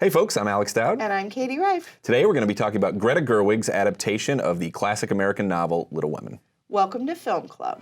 Hey folks, I'm Alex Dowd. And I'm Katie Rife. Today we're going to be talking about Greta Gerwig's adaptation of the classic American novel, Little Women. Welcome to Film Club.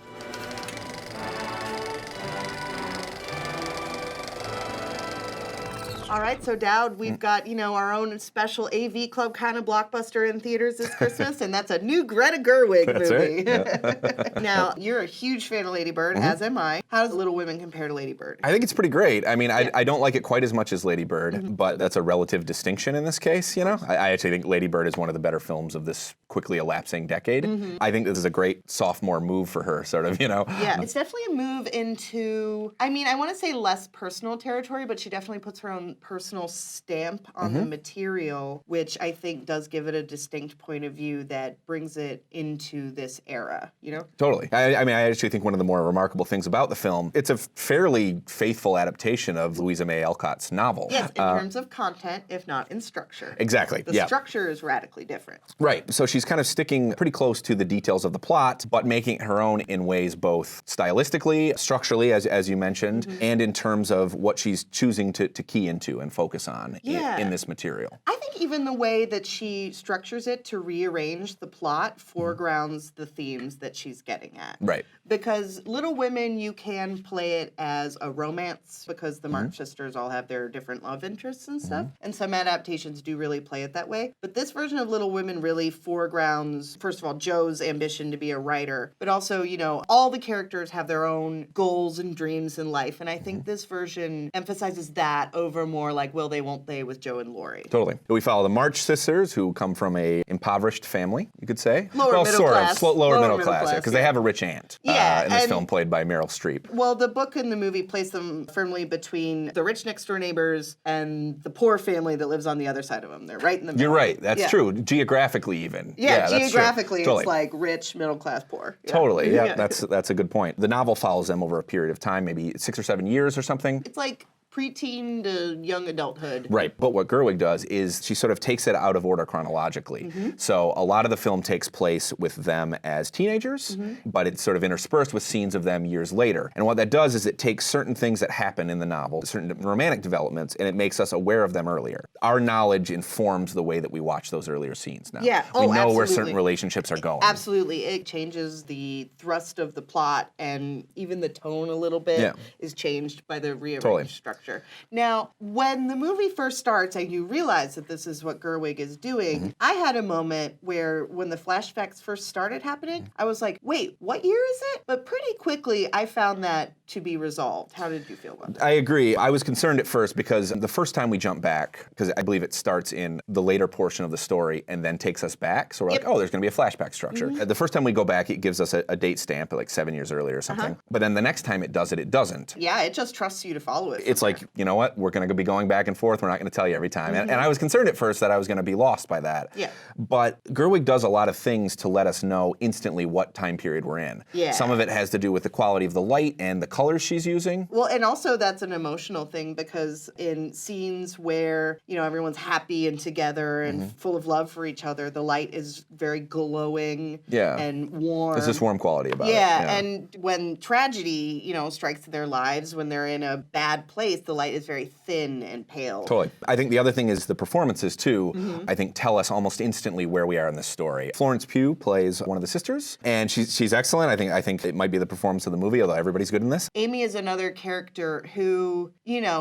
All right, so Dowd, we've got, our own special AV Club kind of blockbuster in theaters this Christmas, and that's a new Greta Gerwig movie. That's right. Now, you're a huge fan of Lady Bird, as am I. How does Little Women compare to Lady Bird? I think it's pretty great. I mean, I don't like it quite as much as Lady Bird, but that's a relative distinction in this case, I actually think Lady Bird is one of the better films of this quickly elapsing decade. I think this is a great sophomore move for her, sort of, Yeah, it's definitely a move into, I want to say less personal territory, but she definitely puts her own personal stamp on the material, which I think does give it a distinct point of view that brings it into this era, Totally. I actually think one of the more remarkable things about the film, it's a fairly faithful adaptation of Louisa May Alcott's novel. Yes, in terms of content, if not in structure. Exactly, The structure is radically different. Right, so she's kind of sticking pretty close to the details of the plot, but making it her own in ways both stylistically, structurally, as you mentioned, and in terms of what she's choosing to key into and focus on in this material. I think even the way that she structures it to rearrange the plot foregrounds the themes that she's getting at. Right. Because Little Women, you can play it as a romance because the March sisters all have their different love interests and stuff. And some adaptations do really play it that way. But this version of Little Women really foregrounds, first of all, Jo's ambition to be a writer, but also, all the characters have their own goals and dreams in life. And I think this version emphasizes that over more like will they, won't they with Jo and Laurie. Totally. We follow the March sisters, who come from a impoverished family, you could say. Lower middle class. Lower middle class, because they have a rich aunt in this and film played by Meryl Streep. Well, the book and the movie place them firmly between the rich next door neighbors and the poor family that lives on the other side of them. They're right in the middle. You're right. That's true. Geographically, even. Yeah, that's geographically, true. It's like rich, middle class, poor. Yeah. Totally. Yeah, that's a good point. The novel follows them over a period of time, maybe 6 or 7 years or something. It's like preteen to young adulthood. Right, but what Gerwig does is she sort of takes it out of order chronologically. So a lot of the film takes place with them as teenagers, but it's sort of interspersed with scenes of them years later. And what that does is it takes certain things that happen in the novel, certain romantic developments, and it makes us aware of them earlier. Our knowledge informs the way that we watch those earlier scenes now. Yeah, we know absolutely. where certain relationships are going. Absolutely. It changes the thrust of the plot, and even the tone a little bit is changed by the rearranged structure. Now, when the movie first starts and you realize that this is what Gerwig is doing, I had a moment where when the flashbacks first started happening, I was like, wait, what year is it? But pretty quickly, I found that to be resolved. How did you feel about that? I agree. I was concerned at first because the first time we jump back, because I believe it starts in the later portion of the story and then takes us back. So we're like, oh, there's going to be a flashback structure. The first time we go back, it gives us a date stamp at like 7 years earlier or something. But then the next time it does it, it doesn't. Yeah, it just trusts you to follow it. It's like, you know what? We're going to be going back and forth. We're not going to tell you every time. And I was concerned at first that I was going to be lost by that. Yeah. But Gerwig does a lot of things to let us know instantly what time period we're in. Yeah. Some of it has to do with the quality of the light and the colors she's using. Well, and also that's an emotional thing because in scenes where, everyone's happy and together and full of love for each other, the light is very glowing and warm. There's this warm quality about it. Yeah, and when tragedy, strikes their lives, when they're in a bad place, the light is very thin and pale. Totally. I think the other thing is the performances, too, I think tell us almost instantly where we are in this story. Florence Pugh plays one of the sisters, and she's excellent. I think it might be the performance of the movie, although everybody's good in this. Amy is another character who,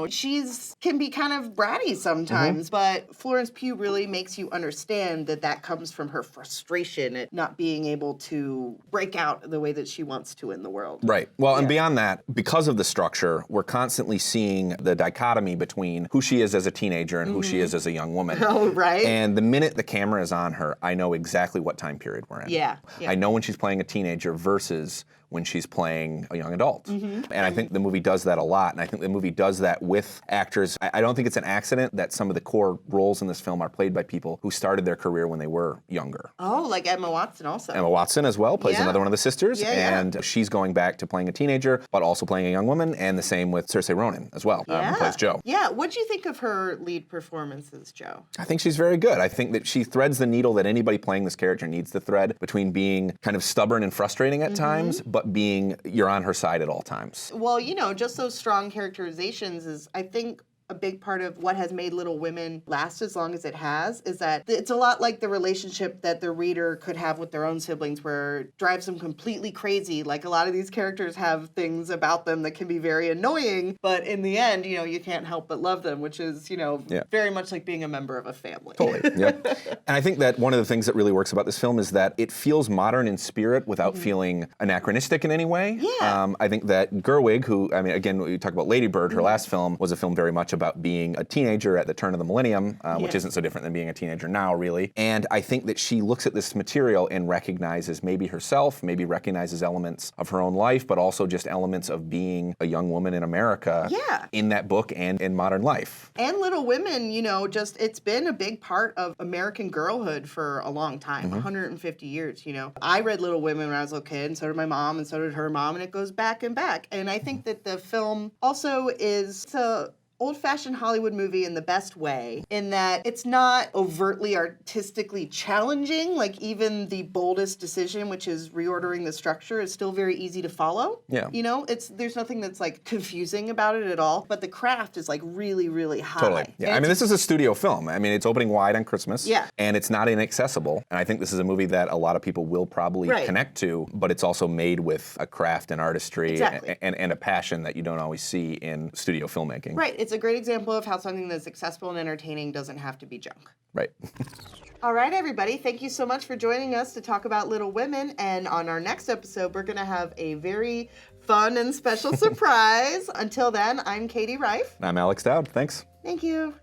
she's can be kind of bratty sometimes, but Florence Pugh really makes you understand that comes from her frustration at not being able to break out the way that she wants to in the world. Right. Well, and beyond that, because of the structure, we're constantly seeing the dichotomy between who she is as a teenager and who she is as a young woman. Oh, right. And the minute the camera is on her, I know exactly what time period we're in. Yeah. I know when she's playing a teenager versus when she's playing a young adult. And I think the movie does that a lot, and I think the movie does that with actors. I don't think it's an accident that some of the core roles in this film are played by people who started their career when they were younger. Oh, like Emma Watson also. Emma Watson as well plays another one of the sisters, and she's going back to playing a teenager, but also playing a young woman, and the same with Saoirse Ronan as well, who plays Jo. Yeah, what'd you think of her lead performance as Jo? I think she's very good. I think that she threads the needle that anybody playing this character needs to thread between being kind of stubborn and frustrating at times, but being you're on her side at all times. Well, just those strong characterizations is, I think, a big part of what has made Little Women last as long as it has is that it's a lot like the relationship that the reader could have with their own siblings where it drives them completely crazy. Like a lot of these characters have things about them that can be very annoying, but in the end, you can't help but love them, which is, very much like being a member of a family. Totally, yeah. And I think that one of the things that really works about this film is that it feels modern in spirit without feeling anachronistic in any way. Yeah. I think that Gerwig, who, I mean, again, we talk about Lady Bird, her last film was a film very much about being a teenager at the turn of the millennium, which isn't so different than being a teenager now, really. And I think that she looks at this material and recognizes maybe herself, maybe recognizes elements of her own life, but also just elements of being a young woman in America in that book and in modern life. And Little Women, it's been a big part of American girlhood for a long time, 150 years, I read Little Women when I was a little kid, and so did my mom, and so did her mom, and it goes back and back. And I think that the film also is old-fashioned Hollywood movie in the best way, in that it's not overtly artistically challenging. Like even the boldest decision, which is reordering the structure, is still very easy to follow. Yeah. There's nothing that's like confusing about it at all, but the craft is like really, really high. Totally. Yeah. I mean, this is a studio film. I mean, it's opening wide on Christmas. Yeah. And it's not inaccessible. And I think this is a movie that a lot of people will probably connect to, but it's also made with a craft and artistry and a passion that you don't always see in studio filmmaking. Right. It's a great example of how something that's accessible and entertaining doesn't have to be junk. Right. All right, everybody. Thank you so much for joining us to talk about Little Women. And on our next episode, we're going to have a very fun and special surprise. Until then, I'm Katie Rife. I'm Alex Dowd. Thanks. Thank you.